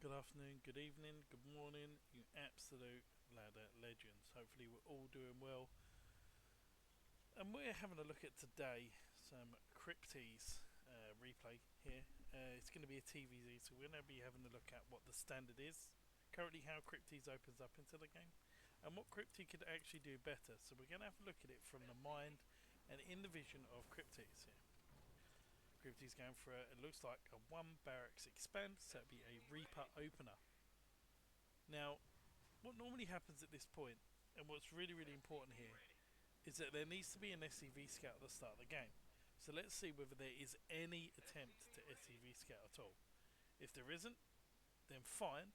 Good afternoon, good evening, good morning, you absolute ladder legends. Hopefully we're all doing well. And we're having a look at today some Cryptes replay here. It's going to be a TVZ, so we're going to be having a look at what the standard is. Currently how Cryptes opens up into the game. And what Crypte could actually do better. So we're going to have a look at it from the mind and in the vision of Cryptes here. Crypte's going for it looks like a 1 barracks expand, so it'd be a Reaper opener. Now, what normally happens at this point, and what's really important here, is that there needs to be an SCV scout at the start of the game. So let's see whether there is any attempt to SCV scout at all. If there isn't, then fine,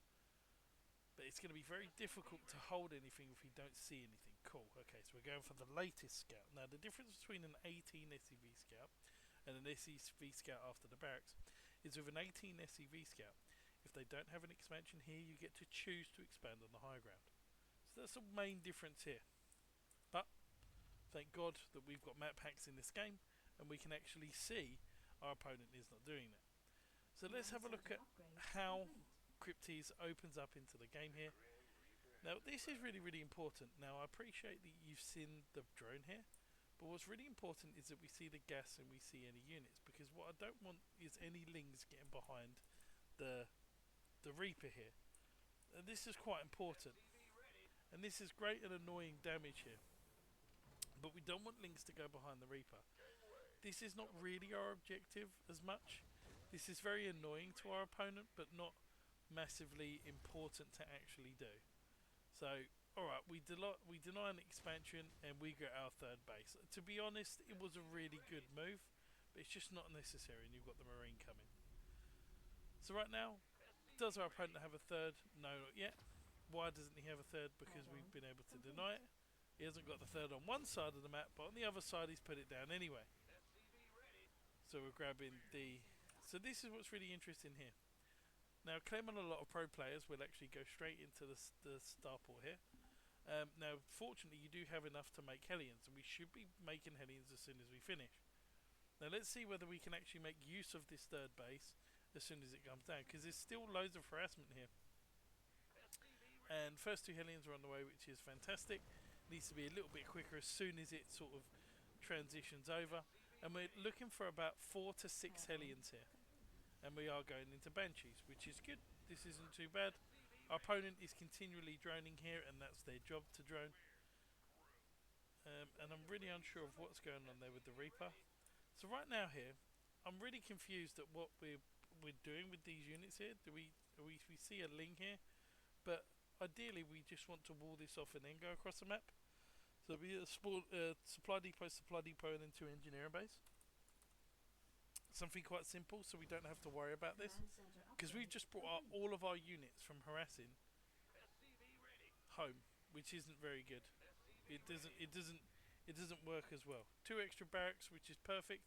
but it's going to be very difficult to hold anything if we don't see anything. Cool, okay, so we're going for the latest scout. Now the difference between an 18 SCV scout and an SCV scout after the barracks is with an 18 SCV scout, if they don't have an expansion here, you get to choose to expand on the high ground. So that's the main difference here. But thank God that we've got map hacks in this game and we can actually see our opponent is not doing that. So let's have a look at how Cryptes opens up into the game here. Now this is really important. Now I appreciate that you've seen the drone here, but what's really important is that we see the gas and we see any units, because what I don't want is any lings getting behind the Reaper here. And this is quite important. And this is great and annoying damage here. But we don't want lings to go behind the Reaper. This is not really our objective as much. This is very annoying to our opponent, but not massively important to actually do. So, alright, we deny an expansion and we get our third base. To be honest, it was a really good move, but it's just not necessary, and you've got the Marine coming. So right now, does our opponent have a third? No, not yet. Why doesn't he have a third? Because we've been able to deny it. He hasn't got the third on one side of the map, but on the other side he's put it down anyway. So we're grabbing the... So this is what's really interesting here. Now, claiming a lot of pro players will actually go straight into the starport here. Now, fortunately, you do have enough to make Hellions, and we should be making Hellions as soon as we finish. Now, let's see whether we can actually make use of this third base as soon as it comes down, because there's still loads of harassment here. And first two Hellions are on the way, which is fantastic. Needs to be a little bit quicker as soon as it sort of transitions over. And we're looking for about 4 to 6 Hellions here. And we are going into Banshees, which is good. This isn't too bad. Our opponent is continually droning here, and that's their job to drone. And I'm really unsure of what's going on there with the Reaper. So right now here, I'm really confused at what we're doing with these units here. We see a ling here, but ideally we just want to wall this off and then go across the map. So it'll be a supply depot, and then 2 engineering base. Something quite simple, so we don't have to worry about this, because we've just brought all of our units from harassing home, which isn't very good. It doesn't work as well. 2 extra barracks, which is perfect.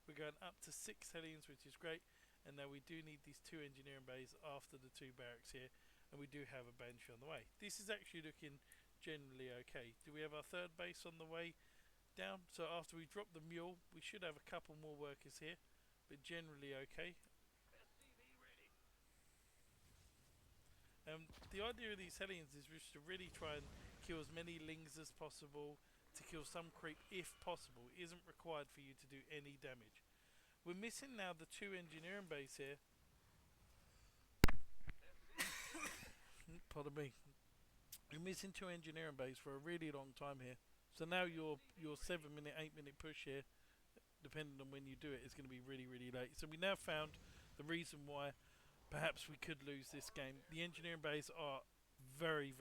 We're going up to 6 Hellions, which is great. And now we do need these 2 engineering bays after the 2 barracks here, and we do have a Banshee on the way. This is actually looking generally okay. Do we have our third base on the way down? So after we drop the mule, we should have a couple more workers here, but generally okay. The idea of these Hellions is just to really try and kill as many lings as possible, to kill some creep if possible. It isn't required for you to do any damage. We're missing now the 2 engineering bays here. Pardon me. We're missing 2 engineering bays for a really long time here. So now your 7 minute, 8 minute push here, depending on when you do it, is going to be really late. So we now found the reason why perhaps we could lose this game. The engineering bays are very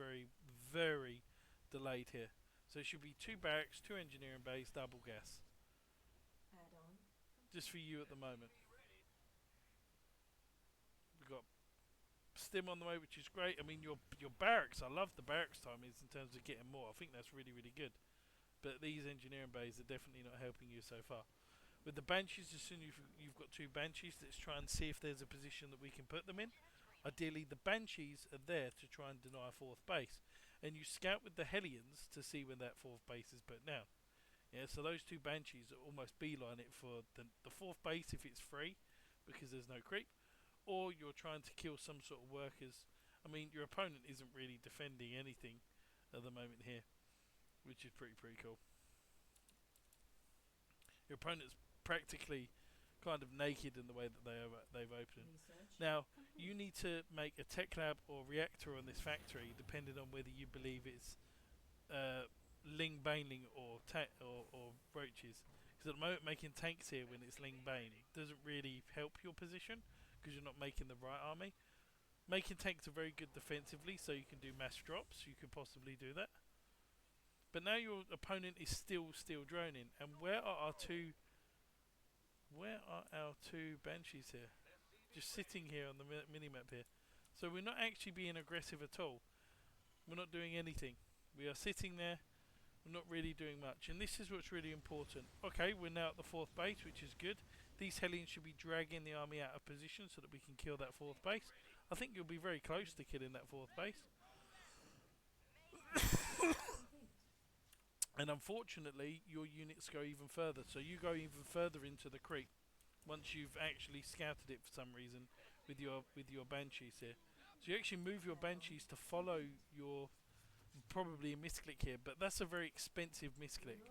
delayed here. So it should be 2 barracks, 2 engineering bays, double gas. Just for you at the moment. We've got Stim on the way, which is great. I mean, your barracks, I love the barracks timings in terms of getting more. I think that's really good. But these engineering bays are definitely not helping you so far. With the Banshees, as soon as you've got 2 Banshees, let's try and see if there's a position that we can put them in. Ideally, the Banshees are there to try and deny a 4th base. And you scout with the Hellions to see when that 4th base is put down. Yeah, so those 2 Banshees are almost beeline it for the 4th base if it's free, because there's no creep. or you're trying to kill some sort of workers. I mean, your opponent isn't really defending anything at the moment here, which is pretty cool. Your opponent's practically kind of naked in the way that they've opened. Now, you need to make a tech lab or reactor on this factory, depending on whether you believe it's Ling Baneling or roaches. Because at the moment, making tanks here when it's Ling Bane doesn't really help your position because you're not making the right army. Making tanks are very good defensively, so you can do mass drops. You could possibly do that. But now your opponent is still droning, and where are our two banshees here? Just sitting here on the minimap here. So we're not actually being aggressive at all. We're not doing anything. We are sitting there. We're not really doing much, and this is what's really important. Okay, we're now at the 4th base, which is good. These Hellions should be dragging the army out of position so that we can kill that 4th base. I think you'll be very close to killing that 4th base. And unfortunately, your units go even further. So you go even further into the creep once you've actually scouted it for some reason with your banshees here. So you actually move your banshees to follow your, probably a misclick here, but that's a very expensive misclick.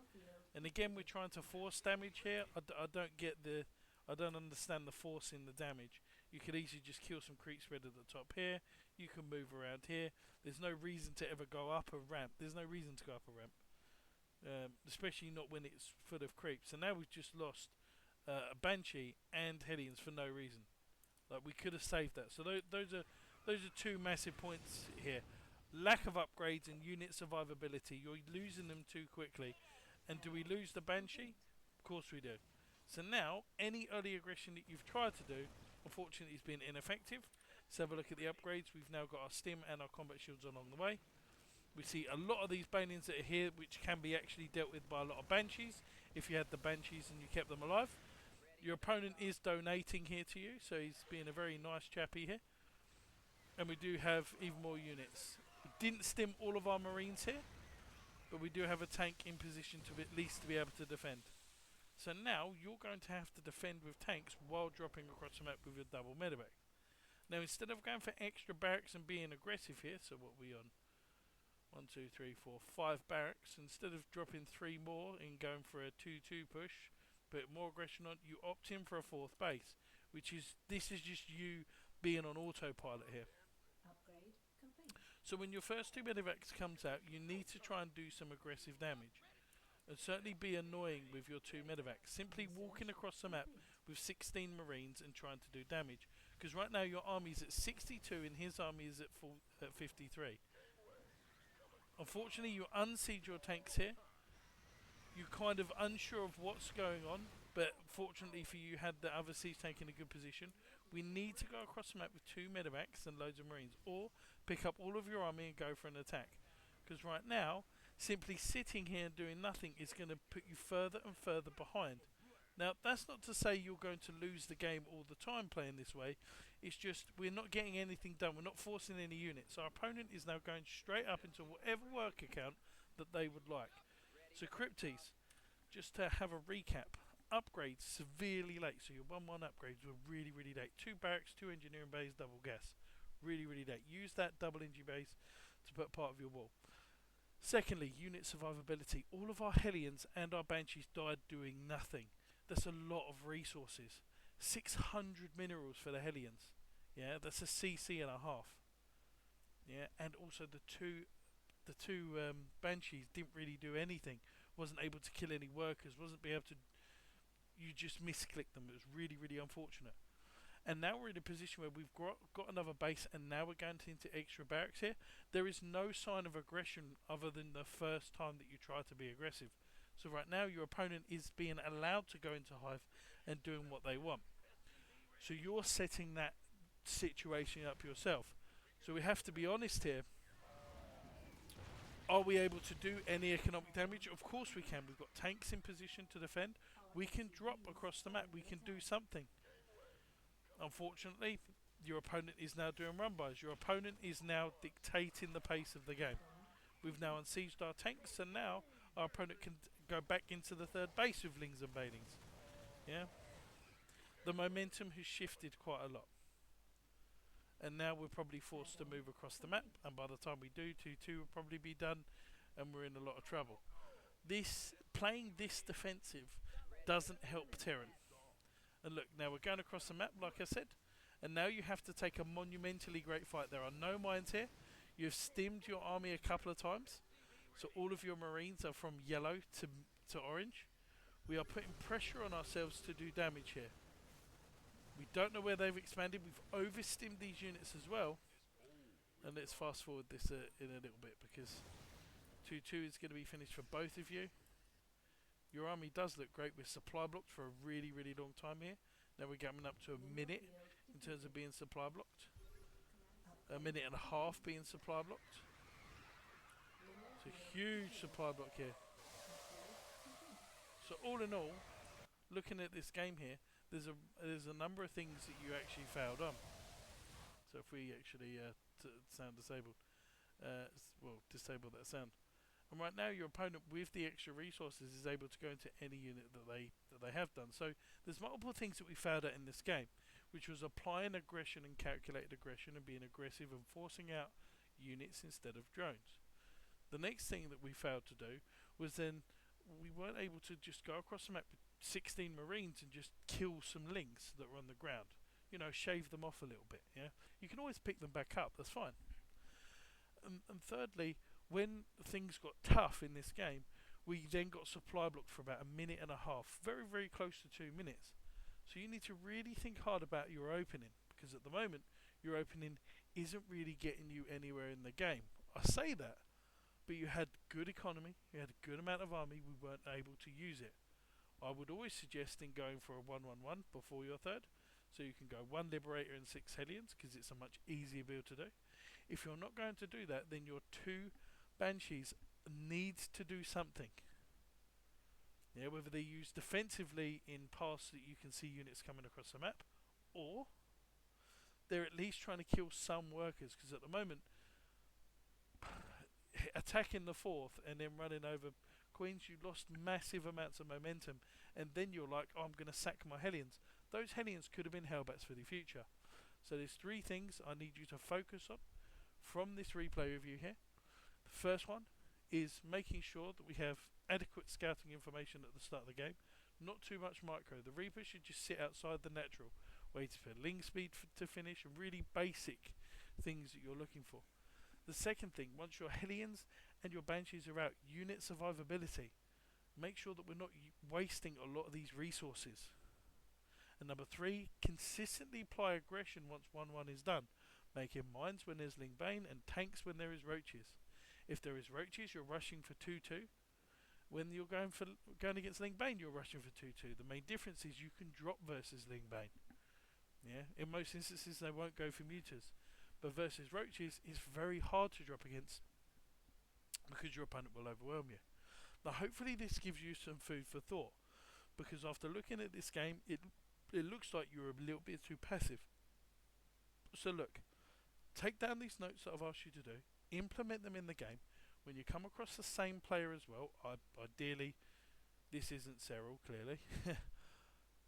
And again, we're trying to force damage here. I don't understand the force in the damage. You could easily just kill some creep spread at the top here. You can move around here. There's no reason to ever go up a ramp. There's no reason to go up a ramp. Especially not when it's full of creeps. So now we've just lost a Banshee and Hellions for no reason. Like, we could have saved that. So those are two massive points here. Lack of upgrades and unit survivability. You're losing them too quickly. And do we lose the Banshee? Of course we do. So now, any early aggression that you've tried to do, unfortunately, has been ineffective. Let's have a look at the upgrades. We've now got our stim and our combat shields along the way. We see a lot of these Banelings that are here, which can be actually dealt with by a lot of Banshees, if you had the Banshees and you kept them alive. Your opponent is donating here to you, so he's being a very nice chappy here. And we do have even more units. We didn't stim all of our Marines here, but we do have a tank in position to at least to be able to defend. So now you're going to have to defend with tanks while dropping across the map with your double medevac. Now, instead of going for extra barracks and being aggressive here, so what are we on? 1, 2, 3, 4, 5 barracks. Instead of dropping 3 more and going for a 2-2 push, put more aggression on, you opt in for a 4th base, this is just you being on autopilot here. Upgrade complete. So when your first 2 medevacs comes out, you need to try and do some aggressive damage. And certainly be annoying with your 2 medevacs. Simply walking across the map with 16 Marines and trying to do damage. Because right now your army's at 62 and his army is at 53. Unfortunately, you unsiege your tanks here. You're kind of unsure of what's going on, but fortunately for you, had the other siege tank in a good position. We need to go across the map with 2 medevacs and loads of Marines, or pick up all of your army and go for an attack. Because right now, simply sitting here and doing nothing is going to put you further and further behind. Now, that's not to say you're going to lose the game all the time playing this way. It's just we're not getting anything done. We're not forcing any units. Our opponent is now going straight up into whatever work account that they would like. So, Cryptes, just to have a recap, upgrades severely late. So your 1-1 upgrades were really late. 2 barracks, 2 engineering bays, double gas. Really late. Use that double engie base to put part of your wall. Secondly, unit survivability. All of our Hellions and our Banshees died doing nothing. That's a lot of resources. 600 minerals for the Hellions. Yeah, that's a CC and a half. Yeah, and also the two Banshees didn't really do anything. Wasn't able to kill any workers. Wasn't be able to. You just misclicked them. It was really unfortunate. And now we're in a position where we've got another base, and now we're going into extra barracks here. There is no sign of aggression other than the first time that you try to be aggressive. So right now your opponent is being allowed to go into hive and doing what they want. So you're setting that situation up yourself. So we have to be honest here. Are we able to do any economic damage? Of course we can. We've got tanks in position to defend. We can drop across the map. We can do something. Unfortunately, your opponent is now doing run-bys. Your opponent is now dictating the pace of the game. We've now unsieged our tanks, and now our opponent can go back into the 3rd base with Lings and Banelings. Yeah? The momentum has shifted quite a lot. and now we're probably forced to move across the map, and by the time we do, 2-2 will probably be done, and we're in a lot of trouble. Playing this defensive doesn't help Terran. And look, now we're going across the map, like I said, and now you have to take a monumentally great fight. There are no mines here. You've stimmed your army a couple of times, so all of your marines are from yellow to orange. We are putting pressure on ourselves to do damage here. We don't know where they've expanded. We've overstimmed these units as well. And let's fast forward this in a little bit, because 2-2 is going to be finished for both of you. Your army does look great. We're supply blocked for a really, really long time here. Now we're coming up to a minute in terms of being supply blocked. A minute and a half being supply blocked. It's a huge supply block here. So all in all, looking at this game here, there's a number of things that you actually failed on. So if we actually sound disabled, well, disable that sound. And right now your opponent with the extra resources is able to go into any unit that they have done. So there's multiple things that we failed at in this game, which was applying aggression and calculated aggression and being aggressive and forcing out units instead of drones. The next thing that we failed to do was then we weren't able to just go across the map with 16 marines and just kill some lings that were on the ground. You know, shave them off a little bit, yeah? You can always pick them back up, that's fine. And thirdly, when things got tough in this game, we then got supply blocked for about a minute and a half, very, very close to 2 minutes. So you need to really think hard about your opening, because at the moment, your opening isn't really getting you anywhere in the game. I say that, but you had good economy, you had a good amount of army, we weren't able to use it. I would always suggest in going for a 1-1-1 before your third, so you can go 1 Liberator and 6 Hellions, because it's a much easier build to do. If you're not going to do that, then your 2 Banshees needs to do something. Yeah, whether they use defensively in paths that you can see units coming across the map, or they're at least trying to kill some workers, because at the moment, attacking the 4th and then running over Queens, you lost massive amounts of momentum, and then you're like, oh, I'm going to sack my Hellions. Those Hellions could have been Hellbats for the future. So there's 3 things I need you to focus on from this replay review here. The first one is making sure that we have adequate scouting information at the start of the game. Not too much micro. The Reaper should just sit outside the natural, waiting for ling speed to finish, and really basic things that you're looking for. The second thing, once your Hellions and your Banshees are out, unit survivability. Make sure that we're not wasting a lot of these resources. And number 3, consistently apply aggression once 1-1 is done, making mines when there's Ling Bane and tanks when there is roaches. If there is roaches, you're rushing for 2-2. When you're going against Ling Bane, you're rushing for 2-2. The main difference is you can drop versus Ling Bane. Yeah, in most instances they won't go for mutas, but versus roaches it's very hard to drop against, because your opponent will overwhelm you. Now hopefully this gives you some food for thought, because after looking at this game, it looks like you're a little bit too passive. So look, take down these notes that I've asked you to do, implement them in the game. When you come across the same player as well, ideally, this isn't Cyril, clearly,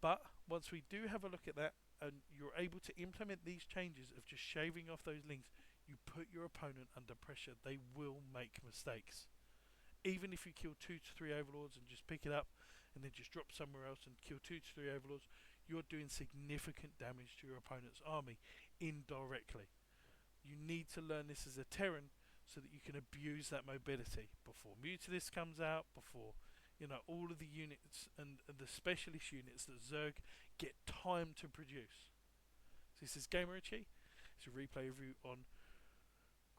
but once we do have a look at that, and you're able to implement these changes of just shaving off those links, you put your opponent under pressure. They will make mistakes. Even if you kill 2 to 3 overlords and just pick it up and then just drop somewhere else and kill 2 to 3 overlords, you're doing significant damage to your opponent's army indirectly. You need to learn this as a Terran so that you can abuse that mobility before Mutalisks comes out, before all of the units and the specialist units that Zerg get time to produce. So this is GamerRichy. It's a replay review on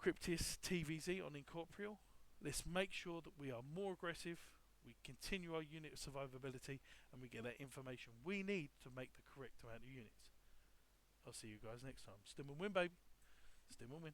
Cryptis TVZ on Incorporeal. Let's make sure that we are more aggressive, we continue our unit survivability, and we get that information we need to make the correct amount of units. I'll see you guys next time. Stim and win, baby. Stim and win.